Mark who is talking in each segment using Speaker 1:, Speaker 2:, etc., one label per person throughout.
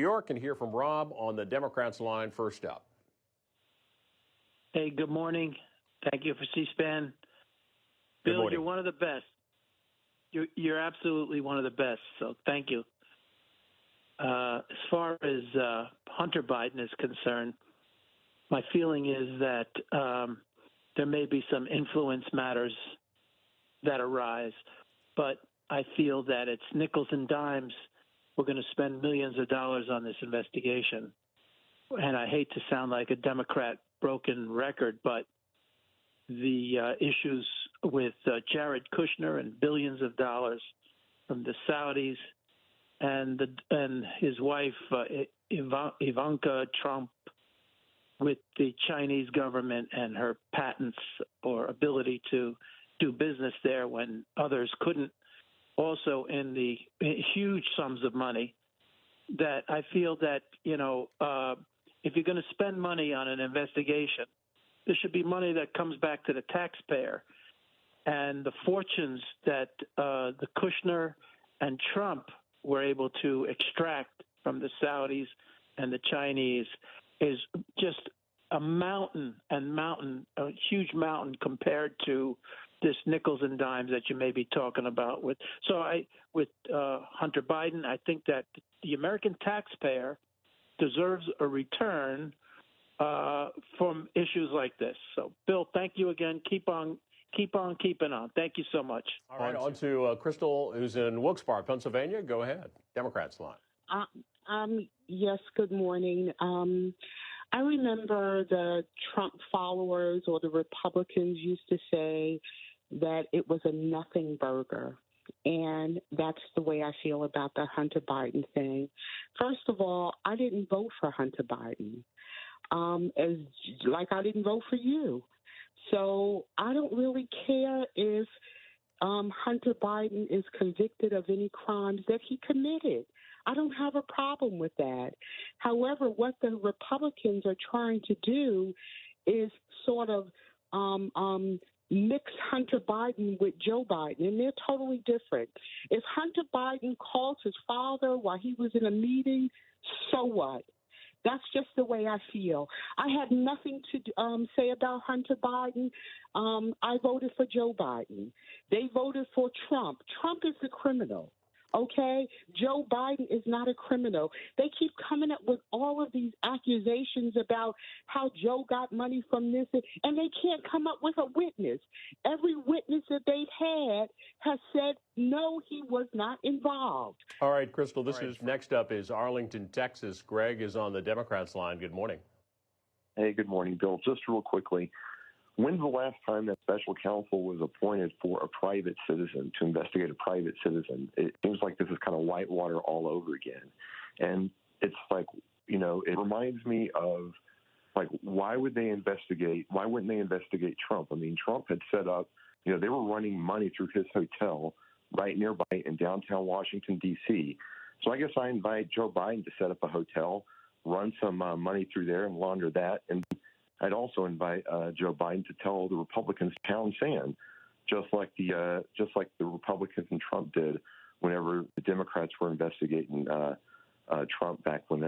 Speaker 1: New York, and hear from Rob on the Democrats line first up.
Speaker 2: Hey, good morning. Thank you for C-SPAN. Bill, you're one of the best. You're absolutely one of the best, so thank you. As far as Hunter Biden is concerned, my feeling is that there may be some influence matters that arise, but I feel that it's nickels and dimes. We're going to spend millions of dollars on this investigation. And I hate to sound like a Democrat broken record, but the issues with Jared Kushner and billions of dollars from the Saudis and his wife Ivanka Trump with the Chinese government and her patents or ability to do business there when others couldn't, also in the huge sums of money, that I feel that, if you're going to spend money on an investigation, there should be money that comes back to the taxpayer. And the fortunes that the Kushner and Trump were able to extract from the Saudis and the Chinese is just a huge mountain compared to this nickels and dimes that you may be talking about. With Hunter Biden, I think that the American taxpayer deserves a return from issues like this. So, Bill, thank you again. Keep on keeping on. Thank you so much.
Speaker 1: All right, on to Crystal, who's in Wilkes-Barre, Pennsylvania. Go ahead. Democrats line.
Speaker 3: Yes, good morning. I remember the Trump followers or the Republicans used to say that it was a nothing burger. And that's the way I feel about the Hunter Biden thing. First of all, I didn't vote for Hunter Biden, like I didn't vote for you. So I don't really care if Hunter Biden is convicted of any crimes that he committed. I don't have a problem with that. However, what the Republicans are trying to do is sort of mix Hunter Biden with Joe Biden, and they're totally different. If Hunter Biden called his father while he was in a meeting, so what? That's just the way I feel. I had nothing to say about Hunter Biden. I voted for Joe Biden. They voted for Trump. Trump is the criminal. Okay, Joe Biden is not a criminal. They keep coming up with all of these accusations about how Joe got money from this, and they can't come up with a witness. Every witness that they've had has said, no, he was not involved.
Speaker 1: All right, Crystal, next up is Arlington, Texas. Greg is on the Democrats line. Good morning.
Speaker 4: Hey, good morning, Bill. Just real quickly, when's the last time that special counsel was appointed for a private citizen to investigate a private citizen? It seems like this is kind of whitewater all over again. And it's like, it reminds me of, like, why wouldn't they investigate Trump? I mean, Trump had set up, they were running money through his hotel right nearby in downtown Washington, D.C. So I guess I invite Joe Biden to set up a hotel, run some money through there and launder that. And I'd also invite Joe Biden to tell the Republicans to pound sand, just like the Republicans and Trump did whenever the Democrats were investigating Trump back for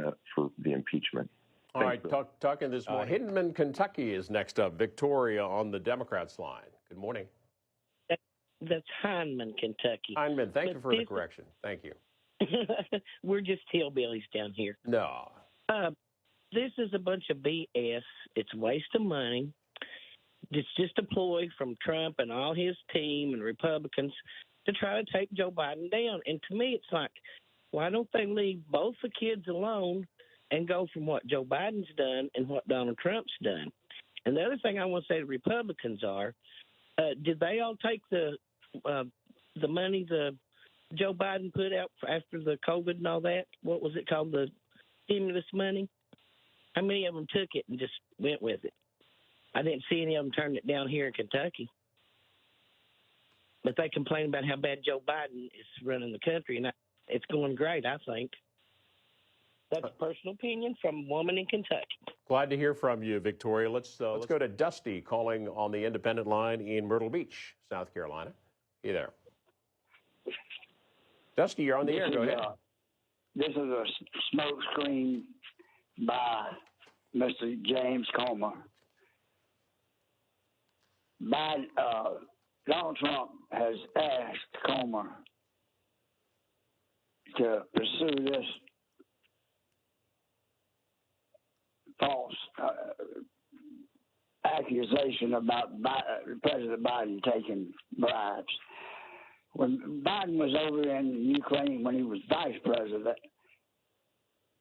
Speaker 4: the impeachment.
Speaker 1: All right, talking this morning. Hindman, Kentucky is next up. Victoria on the Democrats line. Good morning.
Speaker 5: That's Hindman, Kentucky.
Speaker 1: Hindman, thank you for the correction. Thank you.
Speaker 5: We're just hillbillies down here.
Speaker 1: No.
Speaker 5: This is a bunch of BS. It's a waste of money. It's just a ploy from Trump and all his team and Republicans to try to take Joe Biden down. And to me, it's like, why don't they leave both the kids alone and go from what Joe Biden's done and what Donald Trump's done? And the other thing I want to say to Republicans are, did they all take the money the Joe Biden put out after the COVID and all that? What was it called? The stimulus money? How many of them took it and just went with it? I didn't see any of them turn it down here in Kentucky. But they complain about how bad Joe Biden is running the country, and it's going great, I think. That's a personal opinion from a woman in Kentucky.
Speaker 1: Glad to hear from you, Victoria. Let's go to Dusty calling on the independent line in Myrtle Beach, South Carolina. Hey there. Dusty, you're on the air. Go ahead.
Speaker 6: this is a smoke screen by Mr. James Comer. Donald Trump has asked Comer to pursue this false accusation about President Biden taking bribes. When Biden was over in Ukraine when he was vice president,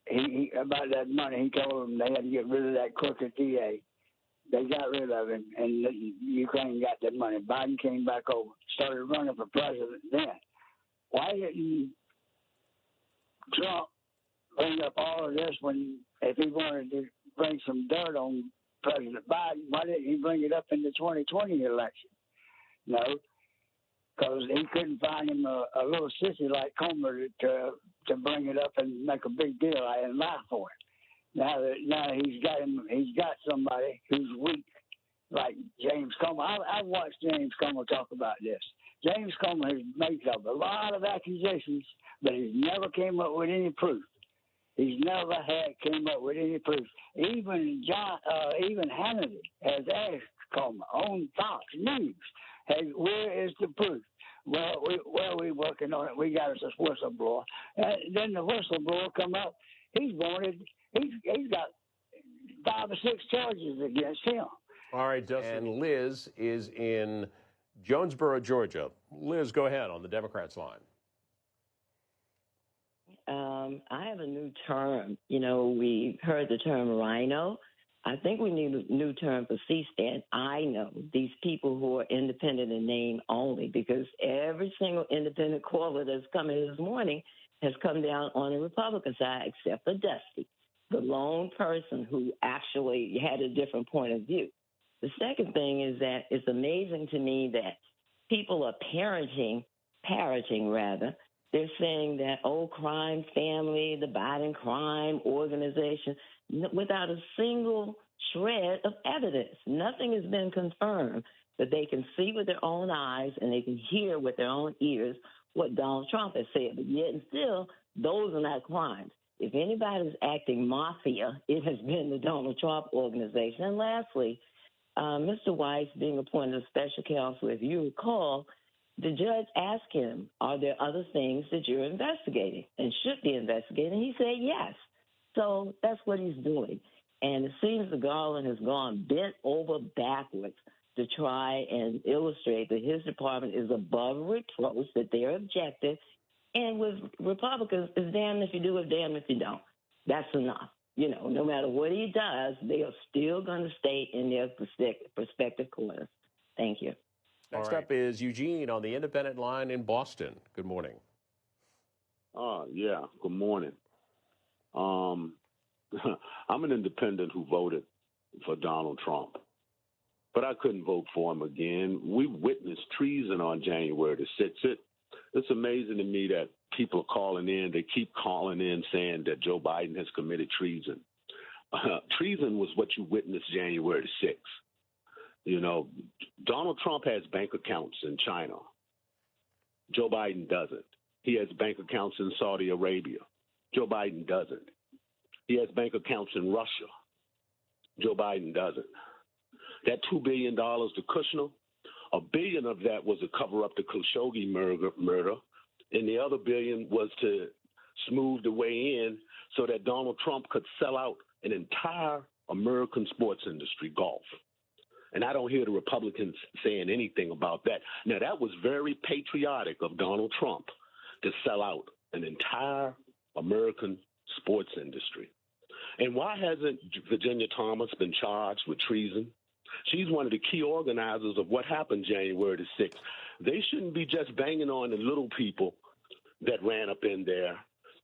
Speaker 6: he about that money, he told them they had to get rid of that crooked DA. They got rid of him, and Ukraine got that money. Biden came back over, started running for president then. Why didn't Trump bring up all of this when, if he wanted to bring some dirt on President Biden, why didn't he bring it up in the 2020 election? No, because he couldn't find him a little sissy like Comer to bring it up and make a big deal out and lie for it. Now he's got somebody who's weak, like James Comer. I've watched James Comer talk about this. James Comer has made up a lot of accusations, but he's never came up with any proof. He's never came up with any proof. Even Hannity has asked Comer on Fox News, "Hey, where is the proof?" Well, we're working on it. We got us a whistleblower. Then the whistleblower come up. He's wanted. He's got 5 or 6 charges against him.
Speaker 1: All right, Dustin. And Liz is in Jonesboro, Georgia. Liz, go ahead on the Democrats line.
Speaker 7: I have a new term. You know, we heard the term rhino. I think we need a new term for C-SPAN. I know these people who are independent in name only, because every single independent caller that's come in this morning has come down on the Republican side, except for Dusty, the lone person who actually had a different point of view. The second thing is that it's amazing to me that people are parroting rather. They're saying that, crime family, the Biden crime organization, without a single shred of evidence. Nothing has been confirmed that they can see with their own eyes and they can hear with their own ears what Donald Trump has said. But yet and still, those are not crimes. If anybody's acting mafia, it has been the Donald Trump organization. And lastly, Mr. Weiss being appointed as special counsel, if you recall, the judge asked him, are there other things that you're investigating and should be investigating? He said yes. So that's what he's doing. And it seems the Garland has gone bent over backwards to try and illustrate that his department is above reproach, that they're objective. And with Republicans, it's damned if you do it, damned if you don't. That's enough. You know, no matter what he does, they are still going to stay in their prospective corners. Thank you.
Speaker 1: Next up is Eugene on the independent line in Boston. Good morning.
Speaker 8: Yeah, good morning. I'm an independent who voted for Donald Trump, but I couldn't vote for him again. We witnessed treason on January the 6th. It's amazing to me that people are calling in. They keep calling in saying that Joe Biden has committed treason. Treason was what you witnessed January the 6th. You know, Donald Trump has bank accounts in China. Joe Biden doesn't. He has bank accounts in Saudi Arabia. Joe Biden doesn't. He has bank accounts in Russia. Joe Biden doesn't. That $2 billion to Kushner, $1 billion of that was to cover up the Khashoggi murder, and the other $1 billion was to smooth the way in so that Donald Trump could sell out an entire American sports industry, golf. And I don't hear the Republicans saying anything about that. Now, that was very patriotic of Donald Trump to sell out an entire American sports industry. And why hasn't Virginia Thomas been charged with treason? She's one of the key organizers of what happened January the 6th. They shouldn't be just banging on the little people that ran up in there.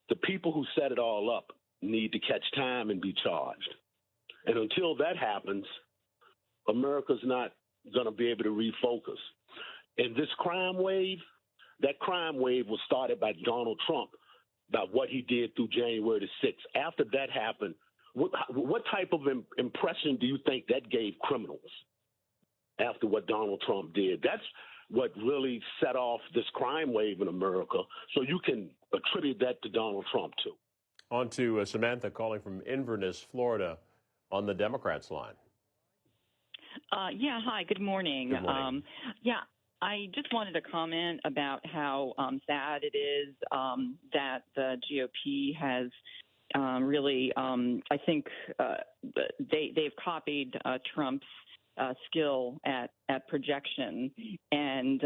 Speaker 8: The people who set it all up need to catch time and be charged. And until that happens, America's not going to be able to refocus. And this crime wave, that crime wave was started by Donald Trump, about what he did through January the 6th. After that happened, what type of impression do you think that gave criminals after what Donald Trump did? That's what really set off this crime wave in America. So you can attribute that to Donald Trump, too.
Speaker 1: On to Samantha calling from Inverness, Florida, on the Democrats line.
Speaker 9: Yeah, hi, good morning.
Speaker 1: Good morning.
Speaker 9: Yeah, I just wanted to comment about how sad it is that the GOP has really, I think they've copied Trump's skill at projection, and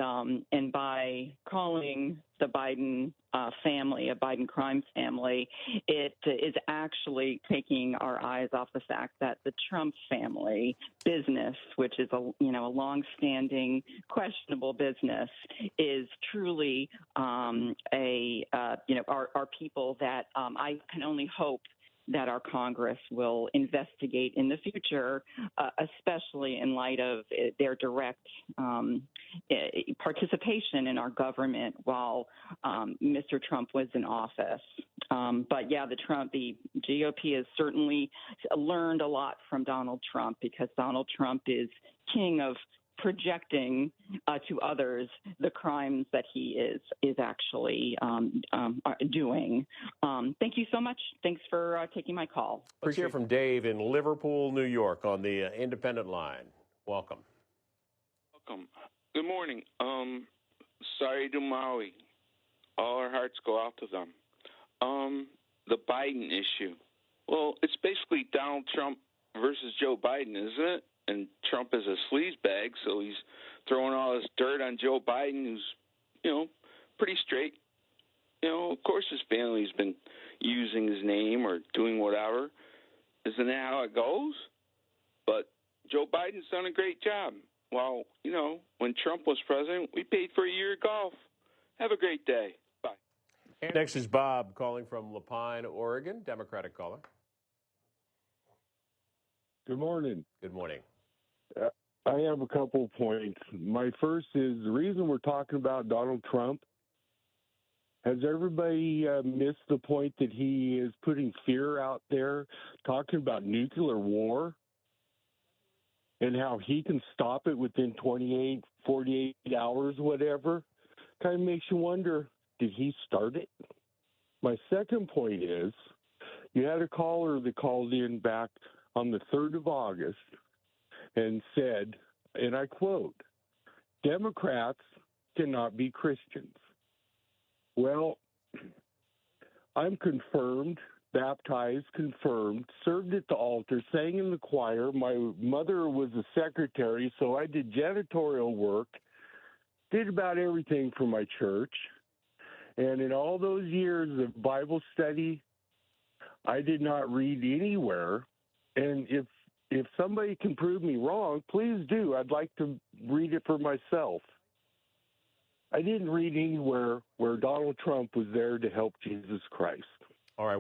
Speaker 9: by calling the Biden family a Biden crime family, it is actually taking our eyes off the fact that the Trump family business, which is a long-standing questionable business, is truly our people that I can only hope that our Congress will investigate in the future, especially in light of their direct participation in our government while Mr. Trump was in office. But yeah, the GOP has certainly learned a lot from Donald Trump, because Donald Trump is king of projecting to others the crimes that he is actually doing. Thank you so much. Thanks for taking my call.
Speaker 1: Let's hear from Dave in Liverpool, New York, on the independent line. Welcome.
Speaker 10: Welcome. Good morning. Sorry to Maui. All our hearts go out to them. The Biden issue. Well, it's basically Donald Trump versus Joe Biden, isn't it? And Trump is a sleazebag, so he's throwing all this dirt on Joe Biden, who's, pretty straight. Of course his family's been using his name or doing whatever. Isn't that how it goes? But Joe Biden's done a great job. Well, when Trump was president, we paid for a year of golf. Have a great day. Bye.
Speaker 1: And next is Bob calling from Lapine, Oregon, Democratic caller.
Speaker 11: Good morning.
Speaker 1: Good morning.
Speaker 11: I have a couple of points. My first is the reason we're talking about Donald Trump. Has everybody missed the point that he is putting fear out there, talking about nuclear war, and how he can stop it within 28, 48 hours, whatever? Kind of makes you wonder, did he start it? My second point is, you had a caller that called in back on the 3rd of August and said, and I quote, Democrats cannot be Christians. Well, I'm confirmed, baptized, confirmed, served at the altar, sang in the choir. My mother was a secretary, so I did janitorial work, did about everything for my church. And in all those years of Bible study, I did not read anywhere. And if somebody can prove me wrong, please do. I'd like to read it for myself. I didn't read anywhere where Donald Trump was there to help Jesus Christ.
Speaker 1: All right.